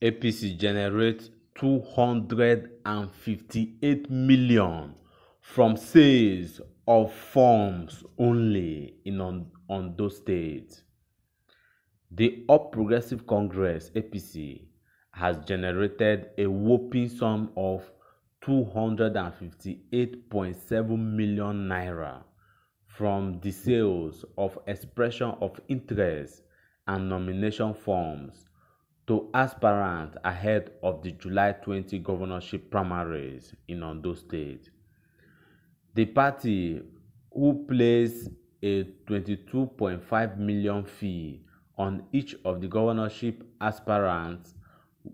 APC generates 258 million from sales of forms only in Ondo State. The All Progressive Congress (APC) has generated a whopping sum of 258.7 million naira from the sales of expression of interest and nomination forms to aspirants ahead of the July 20 governorship primaries in Ondo State. The party, who placed a 22.5 million fee on each of the governorship aspirants,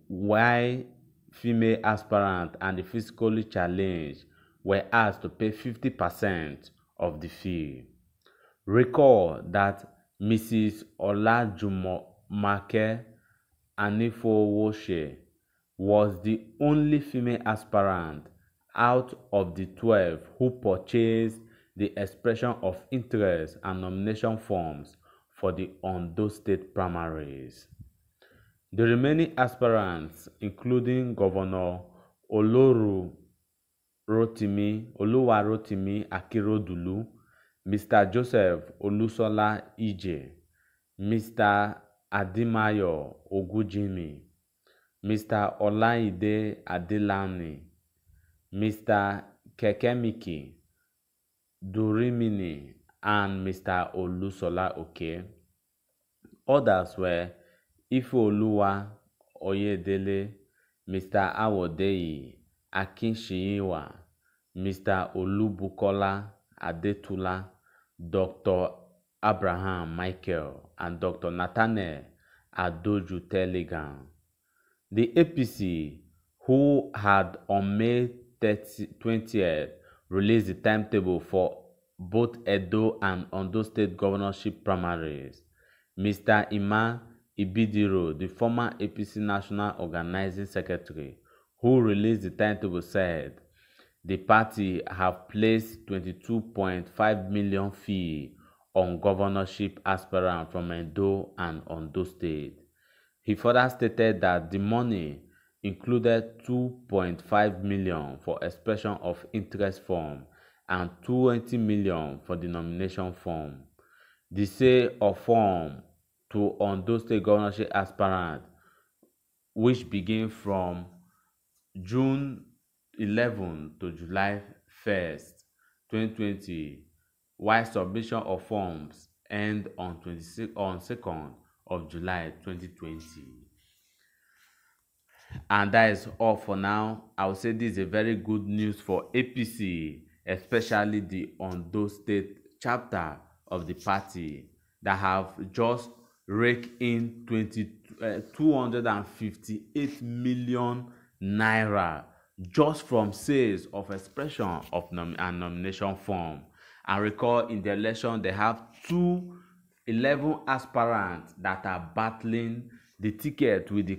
while female aspirants and the physically challenged were asked to pay 50% of the fee. Recall that Mrs. Olajumake Anifowose was the only female aspirant out of the 12 who purchased the expression of interest and nomination forms for the Ondo State primaries. The remaining aspirants, including Governor Oluwarotimi Akeredolu, Mr. Joseph Olusola Ije, Mr. Adebayo Ogunjimi, Mr. Olaide Adelani, Mr. Kekemiki Durimini, and Mr. Olusola Oke. Others were Ifeoluwa Oyedele, Mr. Awodeyi Akinshiyiwa, Mr. Olubukola Adetula, Dr. Abraham Michael, and Dr. Nathaniel Adoju Telegan. The APC, who had on May 20th released the timetable for both Edo and Ondo State governorship primaries. Mr. Emma Ibidiro, the former APC National Organizing Secretary, who released the timetable, said the party have placed 22.5 million fee on governorship aspirants from Edo and Ondo State. He further stated that the money included 2.5 million for expression of interest form and 20 million for the nomination form. The sale of form to Ondo State governorship aspirant, which began from June 11 to July 1st, 2020, while submission of forms end on 2nd of July 2020. And that is all for now. I would say this is a very good news for APC, especially the Ondo State chapter of the party that have just raked in 258 million naira just from sales of expression of and nomination form. And recall, in the election they have 11 aspirants that are battling the ticket with the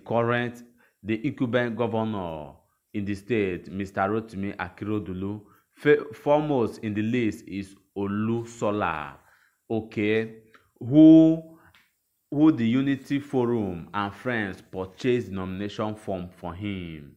incumbent governor in the state, Mr. Rotimi Akeredolu. Foremost in the list is Olusola Oke, who the Unity Forum and friends purchased nomination form for him.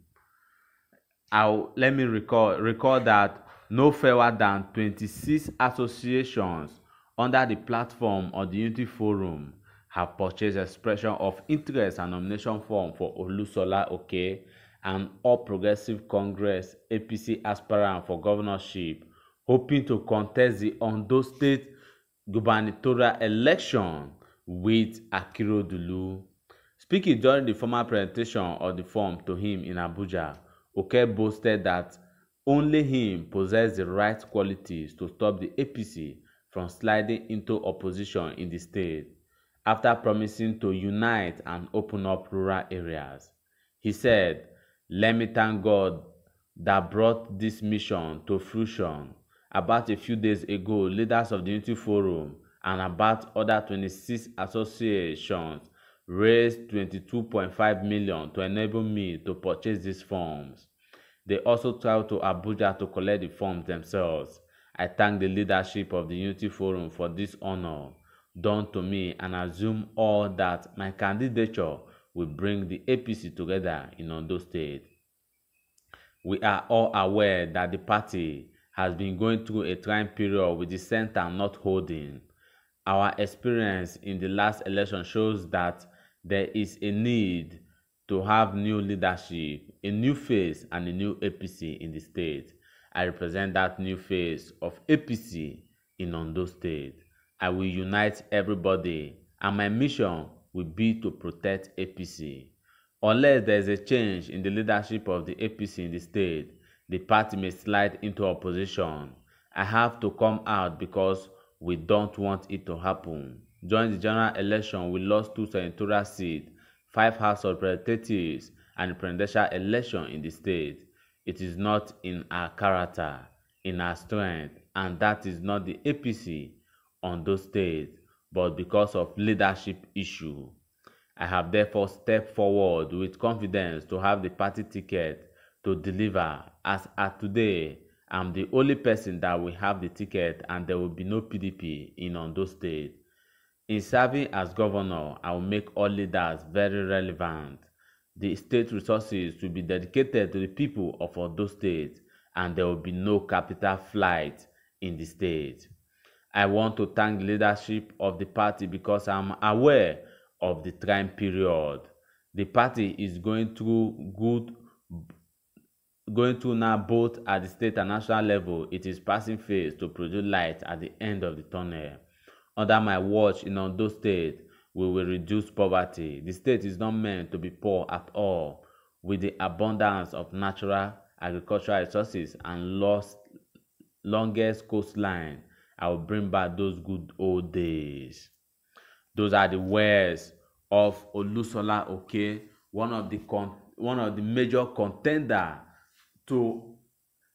Let me recall that no fewer than 26 associations under the platform of the Unity Forum have purchased expression of interest and nomination form for Olusola Oke, an All Progressive Congress APC aspirant for governorship, hoping to contest the Ondo State gubernatorial election with Akeredolu. Speaking during the formal presentation of the form to him in Abuja, Oke boasted that only him possessed the right qualities to stop the APC from sliding into opposition in the state, after promising to unite and open up rural areas. He said, "Let me thank God that brought this mission to fruition. About a few days ago, leaders of the Unity Forum and about other 26 associations raised 22.5 million to enable me to purchase these forms. They also traveled to Abuja to collect the forms themselves. I thank the leadership of the Unity Forum for this honor done to me and assume all that my candidature will bring the APC together in Ondo State. We are all aware that the party has been going through a trying period with the center not holding. Our experience in the last election shows that there is a need to have new leadership, a new face, and a new APC in the state. I represent that new face of APC in Ondo State. I will unite everybody, and my mission will be to protect APC. Unless there is a change in the leadership of the APC in the state, the party may slide into opposition. I have to come out because we don't want it to happen. During the general election, we lost 2 senatorial seats, 5 House of Representatives, and a presidential election in the state. It is not in our character, in our strength, and that is not the APC on those states, but because of leadership issue. I have therefore stepped forward with confidence to have the party ticket to deliver. As at today, I'm the only person that will have the ticket, and there will be no PDP in Ondo State. In serving as governor, I will make all leaders very relevant. The state resources will be dedicated to the people of Ondo State, and there will be no capital flight in the state. I want to thank the leadership of the party because I'm aware of the trying period. The party is going through now both at the state and national level. It is passing phase to produce light at the end of the tunnel. Under my watch in Ondo State, we will reduce poverty. The state is not meant to be poor at all. With the abundance of natural agricultural resources and longest coastline, I will bring back those good old days. Those are the words of Olusola Oke, one of the major contender to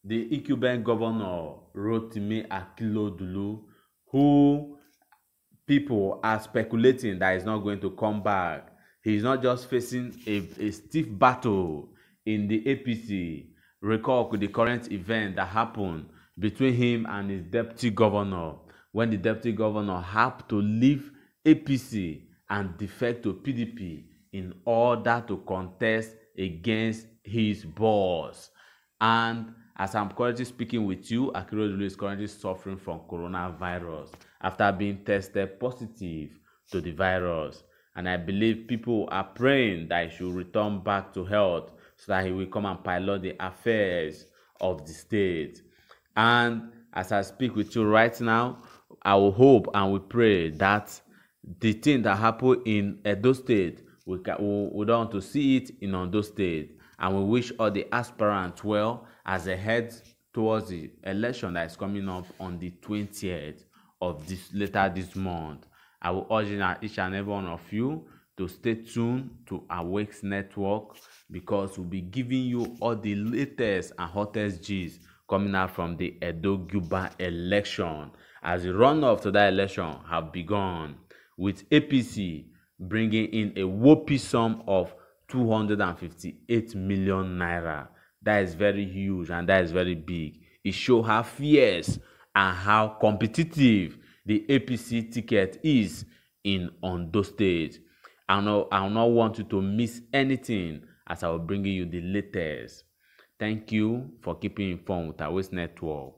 the incumbent governor Rotimi Akeredolu, who people are speculating that he's not going to come back. He's not just facing a stiff battle in the APC. Recall the current event that happened between him and his deputy governor, when the deputy governor had to leave APC and defect to PDP in order to contest against his boss. And as I'm currently speaking with you, Akeredolu is currently suffering from coronavirus after being tested positive to the virus. And I believe people are praying that he should return back to health so that he will come and pilot the affairs of the state. And as I speak with you right now, I will hope and we pray that the thing that happened in Edo State, we don't want to see it in Ondo State. And we wish all the aspirants well as they head towards the election that is coming up on the 20th of later this month. I will urge each and every one of you to stay tuned to Awakes Network, because we'll be giving you all the latest and hottest G's coming out from the Edo Guba election, as the runoff to that election have begun, with APC bringing in a whopping sum of 258 million naira. That is very huge and that is very big. It shows how fierce and how competitive the APC ticket is in Ondo State. I will not want you to miss anything, as I will bring you the latest. Thank you for keeping informed with Awakes Network.